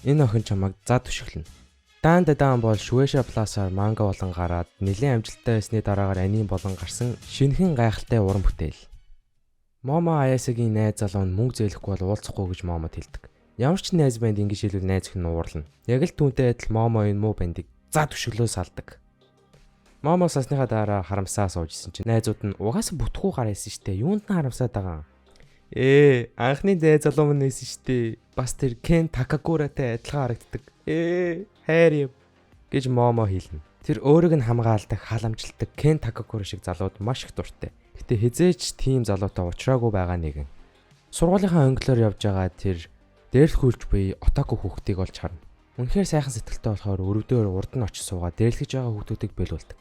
Энэ охин чамайг зад түшиглэнэ. Даан бол Shueisha Plus-аар манга болон гараад нэлээд амжилттай байсны дараагаар анime болон гарсан шинэхэн гайхалтай уран бүтээл. Момо Аясагийн найз залуу нь мөнгө зээлэхгүй бол уулзахгүй гэж Момод хэлдэг. Ямар ч найз банд ингэж хэлвэл найз охин нь уурлана. Яг л түүнтэй адил Момо энэ муу бандыг зад түшиглөө салдаг. Момо сасныхаа дараа харамсаа суужсэн чинь найзууд нь угаасаа бүтгүү гар байсан штэ. Юунд нь харамсаад байгаа юм? Анхны найз залуу минь нэсэн штэ. Бас тэр Кен Такакуратай адилхан харагддаг. Хайр юм гэж Момо хэлнэ. Тэр өөрийг нь хамгаалдаг, халамжилдаг Кен Такакура шиг залууд маш их дуртай. Гэтэ хизээч тийм залуутай уулзраагүй байгаа нэгэн. Сургуулийнхаа өнгөлөөр явж байгаа тэр дээрлэхүүлж буй отаку хүүхдийг олж харна. Үнэхээр сайхан сэтгэлтэй болохоор өрөвдөр урд нь очиж суугаад дээрлэж байгаа хүүхдүүдийг бэлүүлдэг.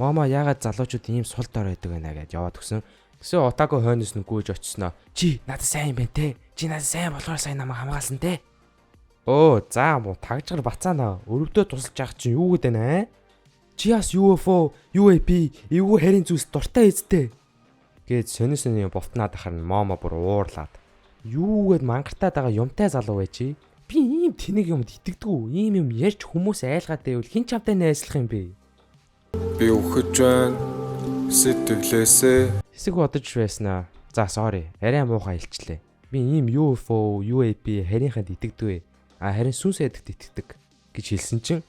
Момо яагаад залуучууд ийм сул дор байдаг вэ гэж яваад өгсөн. Тэгсэн отаку хойноос нь гүйж очсноо. Чи надад сайн юм байна те. Чи надад сайн болохоор сайн намайг хамгаалсан те. За муу тагжгар бацаана. Өрөвдөө тусалж яах чинь юу гэдэг нэ? Чи бас UFO, UAP, эвгүй харийн зүйлс дуртай эзтэй. Гэж сонио бовтнаад ахаар нь Момо бүр уурлаад. Юу гэд мангартаад байгаа юмтай залуу вэ чи? Би ийм тэнэг юмд итгэдэггүй. Ийм юм ярьж хүмүүс айлгаад байвал хин ч амтай найзлах юм бэ? Би өгөж байна. Сэтгэлээсээ Хэсэг бодож байснаа. За sorry. Арай муухай хэлчлээ. Би ийм UFO, UAP харийнханд итгэдэг. Харин сүнс эдэгт итгэдэг гэж хэлсэн чинь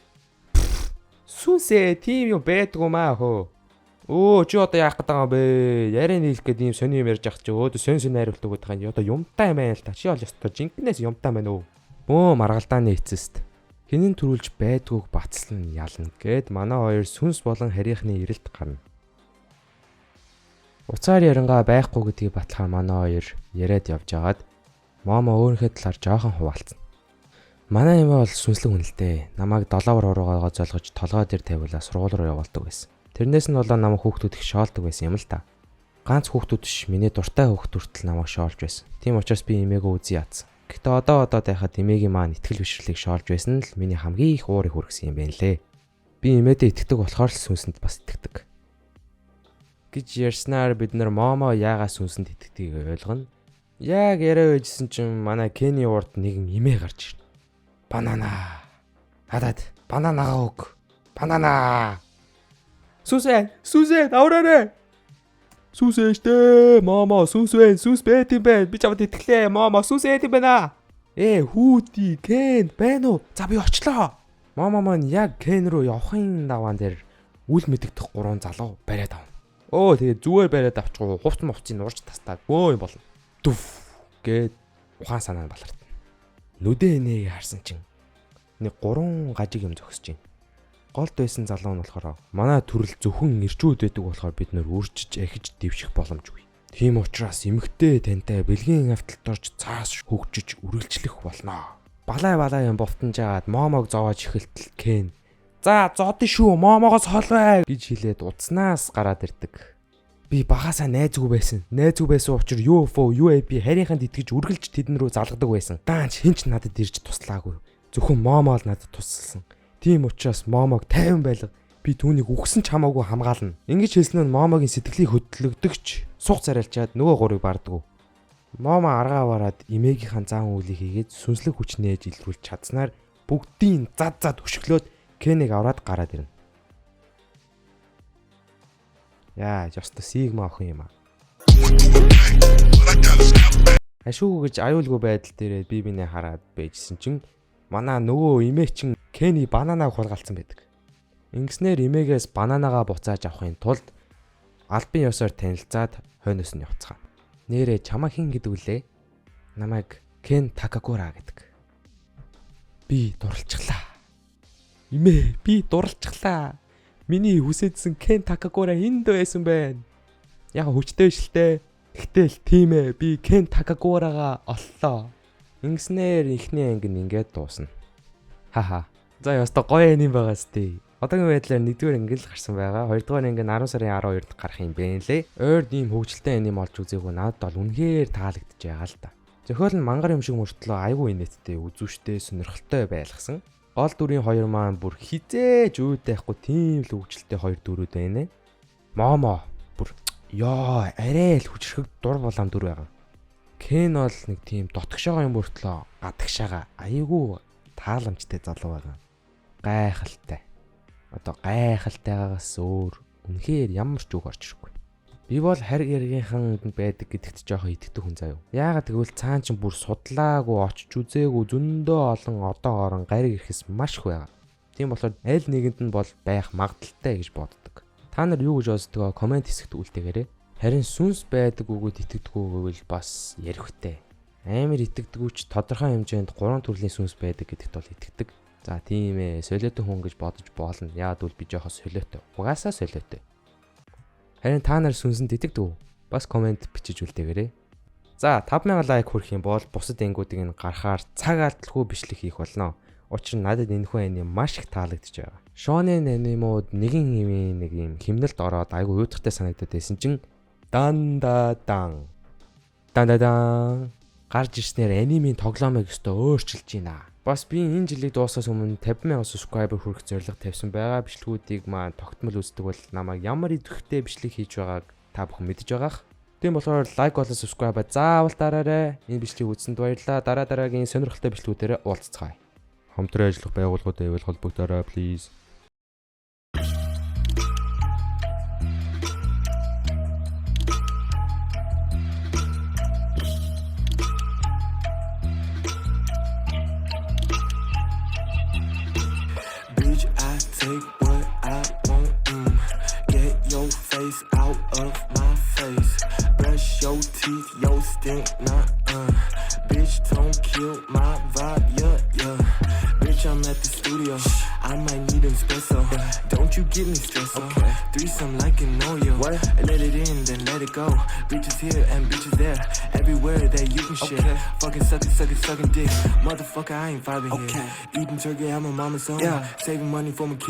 сүнсээ тийм юм байдгүй маа хөө. Чи одоо яах гээд байгаа юм бэ? Яриа нийлэх гээд ийм сони юм ярьж ах чи өөдөө сонь найруулдаг гэдэг юм. Одоо юмтай юм байна л та. Чи бол ёстой жинкнээс юмтай байна уу? Маргалдааны эцэст. Хинэн төрүүлж байдгүйг бацлан ялна гэд манай хоёр сүнс болон харийнхны ирэлт гарна. Уцаар ярангаа байхгүй гэдгийг батлахаар манай хоёр яриад явж агаад Момо өөрийнхөө талаар жоохон хуваалцсан. Манай юм бол сүнслэг хүн л дээ. Намайг долоовор уруугаа золгож толгой дээр тавиулаа сургууль руу явуулдаг байсан. Тэрнээс нь болоо намайг хүүхдүүд их шоолдог байсан юм л та. Ганц хүүхдүүд биш, миний дуртай хүүхд хүртэл намайг шоолж байсан. Тийм учраас би эмээгөө үзий ядсан. Гэхдээ одоо тайхад эмээгийн маань итгэл бишрлийг шоолж байсан л миний хамгийн их уурыг хүргэсэн юм байна лээ. Би эмээдээ итгэдэг болохоор л сүнсэнд бас итгэдэг. Гэж ярьснаар бид нар Момо яагаад сүнсэнд итгэдгийг ойлгоно. Яг яриа байжсэн чинь манай Кени урд нэгэн эмээ гарч ирнэ. Банана. Хадаад бананагаа өг. Банана. Сүсээ авраарэ. Сүсээ штэ. Момо сүс вэ. Сүс бэт юм бэ. Би чамд итгэлээ. Момо сүсээ юм байна. Хүүти Кен байна уу? За би очлоо. Момо маань яг Кен руу явахын даваан дээр үл мэдэгдэх гурван залуу бариад авна. Тэгээ зүгээр бариад авчихгүй. Хувцсан урж тастаад юм болно. Дүф гээд ухаан санаа баларт. Нүдэ нэгийг харсан чинь нэг 3 гажиг юм зогсож байна. Голд байсан залуу нь болохоор манай төрөл зөвхөн ирчүүд байдаг болохоор бид нөр үржиж ахиж дэвших боломжгүй. Тийм учраас эмгтэй тантай бэлгийн авталт орж цаас хөгжиж үргэлжлэх болно. Балай юм бовтонж агаад Момог зовоож ихэлтэл Кен. За зодын шүү Момогоос холвай гэж хэлээд удснаас гараад ирдэг. Би багасаа найзгүй байсан. Найзгүй байсан учраас UFO, UAP харийнханд итгэж үргэлж тэдэн рүү залгадаг байсан. Даанч хинч надад ирж туслаагүй. Зөвхөн Момо л надад тусалсан. Тийм учраас Момог 50 байлга. Би түүнийг үгсэн ч хамаагүй хамгаална. Ингэж хэлсэн нь Момогийн сэтгэлийг хөдлөгдөгч сух царайлчаад нөгөө гурыг бардгав. Момо аргаа бараад эмээгийнхаа зан үйлийг хийгээд сүнслэг хүч нээж илрүүлж чадсанаар бүгдийн зад өшөглөөд Кенийг аваад гараад ирнэ. Жоста Сигма охин юм аа. Ашгүй гэж аюулгүй байдал дээрээ би бинээ хараад байжсэн чинь манай нөгөө эмээ чин Кени бананаг хулгайлцсан байдаг. Ингэснээр эмээгээс бананагаа буцааж авахын тулд албан ёсоор танилцаад хойноос нь явцгаана. Нэрээ чамаа хин гэдэг үлээ? Намайг Кен Такакура гэдэг. Би дурлцглаа. Эмээ, би дурлцглаа. Миний хүсэжсэн Кен Такакура энд байсан байна. Яг хүчтэй шилтэй. Тэгтэл тийм ээ, би Кен Такакурага оллоо. Ингэснээр ихний анги нь ингээд дуусна. За яста гоё аним байгаа сте. Одоогийн байдлаар 1-р анги л гарсан байгаа. 2-р анги нь 10 сарын 12-нд гарах юм бэ лээ. Ойрд ийм хөгжилтэй аним олж үзээгүй надад бол үнэхээр таалагдж байгаа л та. Зохиол нь мангар юм шиг мөртлөө айгүй инээдтэй, үзүүштэй, сонирхолтой байлгасан. Гол дүрийн хоёр маань бүр хизээж үүдайхгүй тийм л хөгжилтэй хоёр дүрүүд байна. Момо бүр арай л хүчрэх дур булаам дүр байгаа. Кен бол нэг тийм дотгошоогоо юм мөртлөө гадагшаага айгүй тааламжтай залуу байна. Гайхалтай. Одоо гайхалтайгаас өөр үнэхээр ямар ч үг орж ирэхгүй. Би бол харь яргийнхан байдаг гэдэгт жоохон итгэдэг хүн заяа. Яагаад гэвэл цаан ч бүр судлаагүй очиж үзээгүй зөндөө олон одоо орон гариг ирэхс маш их байгаа. Тийм болохоор аль нэгэнд нь бол байх магадaltaй гэж боддог. Та нар юу гэж боддгоо комент хэсэгт үлдээгээрэй. Харин сүнс байдаг үгүүд итгэдэггүй гэвэл бас ярихвтэй. Амар итгэдэггүйч тодорхой хэмжээнд 3 төрлийн сүнс байдаг гэдэгт бол итгэдэг. За тийм ээ, солиотой хүн гэж бодож болно. Яагад бол би жоохоо солиотой. Угаасаа солиотой. Харин та нар сүнсэнд итгэдэг үү? Бас комент бичиж үлдээгээрэй. За 5000 лайк хүрэх юм бол бусад энгүүдийг нь гарахаар цаг алдалгүй бичлэг хийх болно. Учир нь надад энэхүү аним маш их таалагдж байгаа. Шонен анимууд нэг юм химнэлд ороод айгүй уйдгартай санагдаад байсан чинь дан гарч ирснээр анимийн тоглоомыг өстө өөрчилж байна. Бас би энэ жилийн дуусахаас өмнө 50,000 subscriber хүрэх зорилго тавьсан байгаа бичлэгүүдийг маань тогтмол үздэг бол намайг ямар идэвхтэй бичлэг хийж байгааг та бүхэн мэдж байгаах. Тийм болохоор лайк болон subscribe заавал дараарай. Энэ бичлэгийг үзсэнд баярлалаа. Дараагийн сонирхолтой бичлэгүүдээр уулзцгаая. Хамтран ажиллах байгууллагуудтай ивэл холбогдоорой please. Bitch, I take what I want. Get your face out of my face. Brush your teeth, your stink, nah. Bitch, don't kill my vibe, yeah. Bitch, I'm at the studio. I might need an espresso. Don't you get me stressed, okay. Threesome like an Oreo. What? Let it in, then let it go. Bitches here and bitches there. Everywhere that you can share. Okay. Fucking sucking dick. Motherfucker, I ain't vibing here. Eating turkey at my mama's home. Yeah. Saving money for my kids.